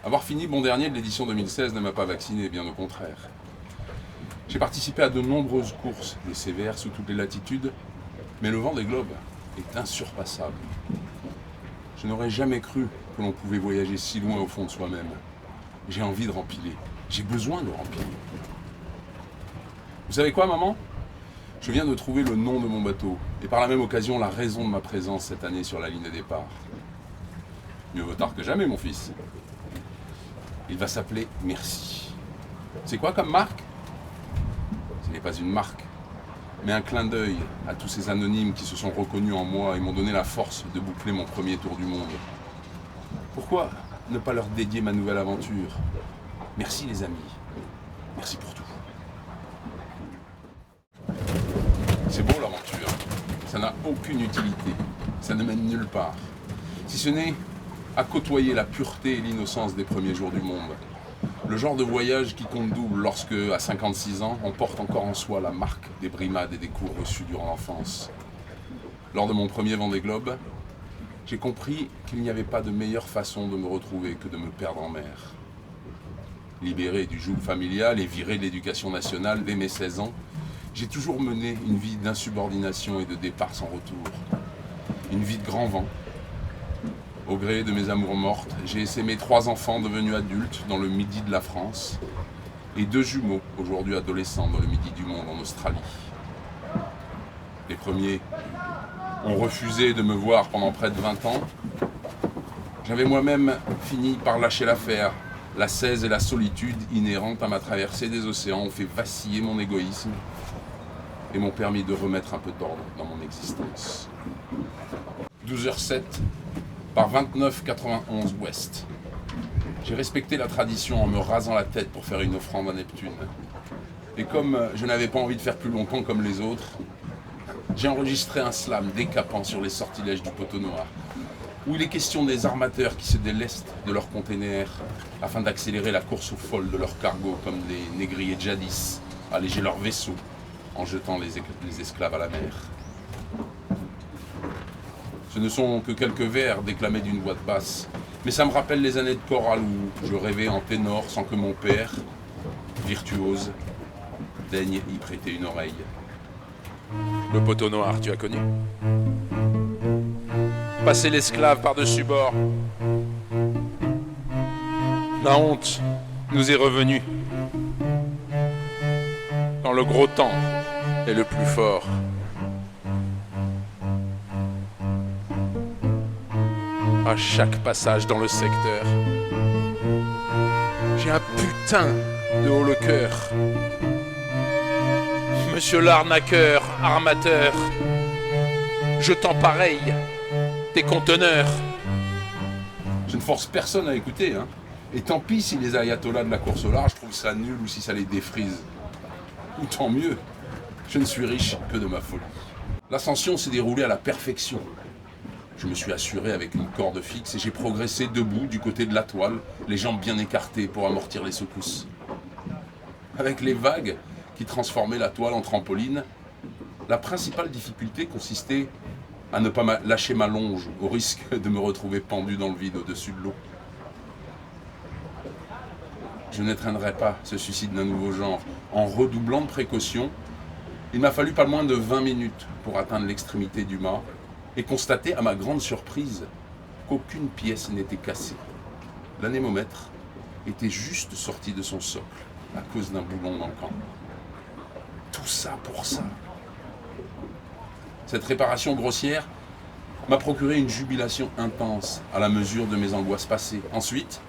Avoir fini bon dernier de l'édition 2016 ne m'a pas vacciné, bien au contraire. J'ai participé à de nombreuses courses, des sévères sous toutes les latitudes, mais le Vendée Globe est insurpassable. Je n'aurais jamais cru que l'on pouvait voyager si loin au fond de soi-même. J'ai envie de rempiler, j'ai besoin de rempiler. Vous savez quoi, maman ? Je viens de trouver le nom de mon bateau, et par la même occasion la raison de ma présence cette année sur la ligne de départ. Mieux vaut tard que jamais, mon fils. Il va s'appeler Merci. C'est quoi comme marque ? Ce n'est pas une marque, mais un clin d'œil à tous ces anonymes qui se sont reconnus en moi et m'ont donné la force de boucler mon premier tour du monde. Pourquoi ne pas leur dédier ma nouvelle aventure ? Merci les amis. Merci pour tout. C'est beau l'aventure. Ça n'a aucune utilité. Ça ne mène nulle part. Si ce n'est à côtoyer la pureté et l'innocence des premiers jours du monde. Le genre de voyage qui compte double lorsque, à 56 ans, on porte encore en soi la marque des brimades et des coups reçus durant l'enfance. Lors de mon premier Vendée Globe, j'ai compris qu'il n'y avait pas de meilleure façon de me retrouver que de me perdre en mer. Libéré du joug familial et viré de l'éducation nationale dès mes 16 ans, j'ai toujours mené une vie d'insubordination et de départ sans retour. Une vie de grand vent. Au gré de mes amours mortes, j'ai essaimé 3 enfants devenus adultes dans le midi de la France et 2 jumeaux, aujourd'hui adolescents, dans le midi du monde en Australie. Les premiers ont refusé de me voir pendant près de 20 ans. J'avais moi-même fini par lâcher l'affaire. L'ascèse et la solitude inhérentes à ma traversée des océans ont fait vaciller mon égoïsme et m'ont permis de remettre un peu d'ordre dans mon existence. 12h07 par 29,91 ouest. J'ai respecté la tradition en me rasant la tête pour faire une offrande à Neptune. Et comme je n'avais pas envie de faire plus longtemps comme les autres, j'ai enregistré un slam décapant sur les sortilèges du poteau noir, où il est question des armateurs qui se délestent de leurs containers afin d'accélérer la course aux folles de leurs cargos comme les négriers jadis alléger leurs vaisseaux en jetant les esclaves à la mer. Ce ne sont que quelques vers déclamés d'une voix de basse, mais ça me rappelle les années de chorale où je rêvais en ténor sans que mon père, virtuose, daigne y prêter une oreille. Le poteau noir, tu as connu ? Passer l'esclave par-dessus bord. La honte nous est revenue. Quand le gros temps est le plus fort. À chaque passage dans le secteur, j'ai un putain de haut le cœur. Monsieur l'arnaqueur, armateur, jetant pareil tes conteneurs. Je ne force personne à écouter, hein. Et tant pis si les ayatollahs de la course au large trouvent ça nul ou si ça les défrise. Ou tant mieux, je ne suis riche que de ma folie. L'ascension s'est déroulée à la perfection. Je me suis assuré avec une corde fixe et j'ai progressé debout du côté de la toile, les jambes bien écartées pour amortir les secousses. Avec les vagues qui transformaient la toile en trampoline, la principale difficulté consistait à ne pas lâcher ma longe au risque de me retrouver pendu dans le vide au-dessus de l'eau. Je n'étreindrai pas ce suicide d'un nouveau genre. En redoublant de précautions, il m'a fallu pas moins de 20 minutes pour atteindre l'extrémité du mât et constater à ma grande surprise qu'aucune pièce n'était cassée. L'anémomètre était juste sorti de son socle à cause d'un boulon manquant. Tout ça pour ça. Cette réparation grossière m'a procuré une jubilation intense à la mesure de mes angoisses passées. Ensuite,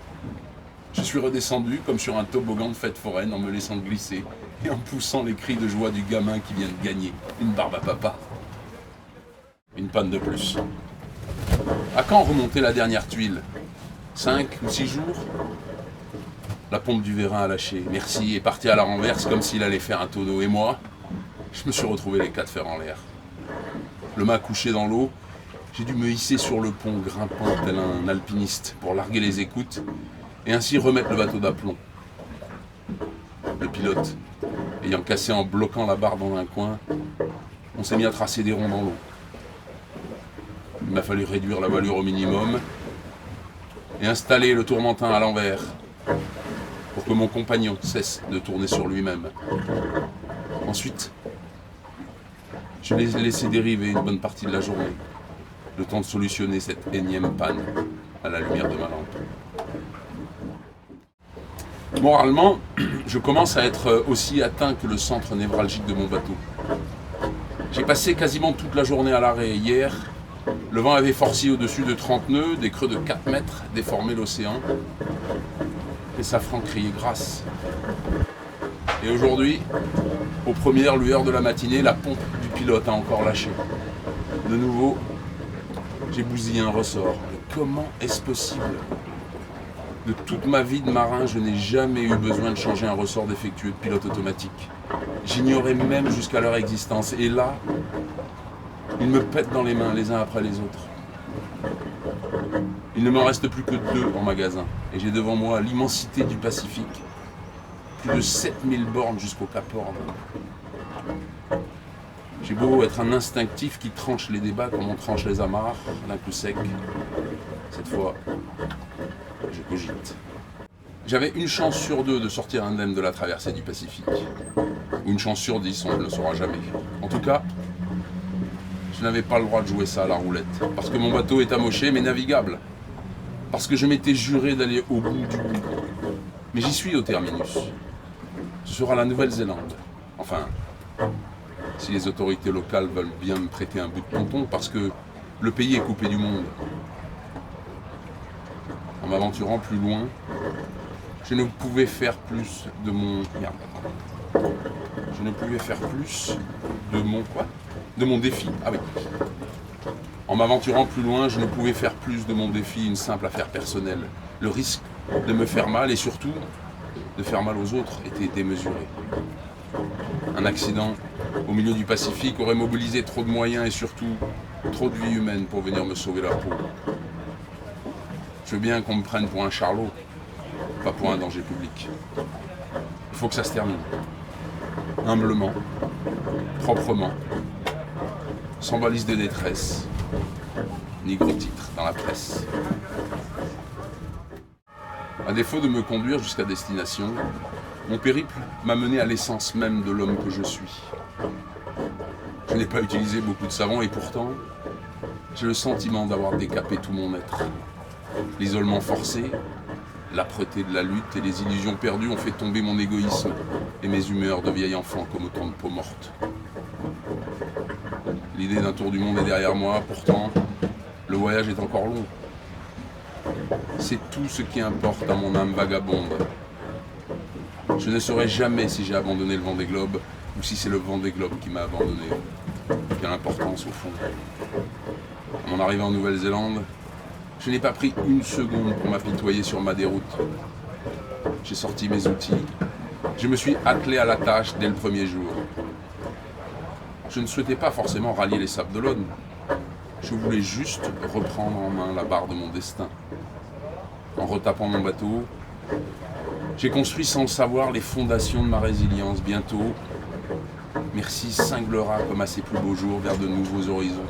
je suis redescendu comme sur un toboggan de fête foraine en me laissant glisser et en poussant les cris de joie du gamin qui vient de gagner une barbe à papa. Une panne de plus. À quand remonter la dernière tuile ? 5 ou 6 jours ? La pompe du vérin a lâché. Merci est parti à la renverse comme s'il allait faire un tonneau. Et moi, je me suis retrouvé les 4 fers en l'air. Le mât couché dans l'eau, j'ai dû me hisser sur le pont grimpant tel un alpiniste pour larguer les écoutes et ainsi remettre le bateau d'aplomb. Le pilote, ayant cassé en bloquant la barre dans un coin, on s'est mis à tracer des ronds dans l'eau. Il m'a fallu réduire la voilure au minimum et installer le tourmentin à l'envers pour que mon compagnon cesse de tourner sur lui-même. Ensuite, je l'ai laissé dériver une bonne partie de la journée, le temps de solutionner cette énième panne à la lumière de ma lampe. Moralement, je commence à être aussi atteint que le centre névralgique de mon bateau. J'ai passé quasiment toute la journée à l'arrêt. Hier, le vent avait forci au-dessus de 30 nœuds, des creux de 4 mètres déformaient l'océan. Les safrans criaient grâce. Et aujourd'hui, aux premières lueurs de la matinée, la pompe du pilote a encore lâché. De nouveau, j'ai bousillé un ressort. Mais comment est-ce possible ? De toute ma vie de marin, je n'ai jamais eu besoin de changer un ressort défectueux de pilote automatique. J'ignorais même jusqu'à leur existence. Et là, ils me pètent dans les mains les uns après les autres. Il ne me reste plus que 2 en magasin. Et j'ai devant moi l'immensité du Pacifique. Plus de 7000 bornes jusqu'au Cap Horn. J'ai beau être un instinctif qui tranche les débats comme on tranche les amarres, d'un coup sec. Cette fois, je cogite. J'avais une chance sur 2 de sortir indemne de la traversée du Pacifique. Ou une chance sur 10, on ne le saura jamais. En tout cas, je n'avais pas le droit de jouer ça à la roulette. Parce que mon bateau est amoché mais navigable. Parce que je m'étais juré d'aller au bout du bout. Mais j'y suis au terminus. Ce sera la Nouvelle-Zélande. Enfin, si les autorités locales veulent bien me prêter un bout de ponton, parce que le pays est coupé du monde. En m'aventurant plus loin, je ne pouvais faire plus de mon... Merde. Je ne pouvais faire plus de mon quoi ? De mon défi. Ah oui. En m'aventurant plus loin, je ne pouvais faire plus de mon défi une simple affaire personnelle. Le risque de me faire mal et surtout de faire mal aux autres était démesuré. Un accident au milieu du Pacifique aurait mobilisé trop de moyens et surtout trop de vies humaines pour venir me sauver la peau. Je veux bien qu'on me prenne pour un charlot, pas pour un danger public. Il faut que ça se termine. Humblement, proprement, sans balise de détresse, ni gros titre dans la presse. À défaut de me conduire jusqu'à destination, mon périple m'a mené à l'essence même de l'homme que je suis. Je n'ai pas utilisé beaucoup de savon et pourtant, j'ai le sentiment d'avoir décapé tout mon être. L'isolement forcé, l'âpreté de la lutte et les illusions perdues ont fait tomber mon égoïsme et mes humeurs de vieil enfant comme autant de peau morte. L'idée d'un tour du monde est derrière moi, pourtant, le voyage est encore long. C'est tout ce qui importe à mon âme vagabonde. Je ne saurai jamais si j'ai abandonné le Vendée Globe ou si c'est le Vendée Globe qui m'a abandonné. Quelle importance au fond. À mon arrivée en Nouvelle-Zélande, je n'ai pas pris une seconde pour m'apitoyer sur ma déroute. J'ai sorti mes outils. Je me suis attelé à la tâche dès le premier jour. Je ne souhaitais pas forcément rallier les Sables d'Olonne. Je voulais juste reprendre en main la barre de mon destin. En retapant mon bateau, j'ai construit sans le savoir les fondations de ma résilience. Bientôt, Merci cinglera comme à ses plus beaux jours vers de nouveaux horizons.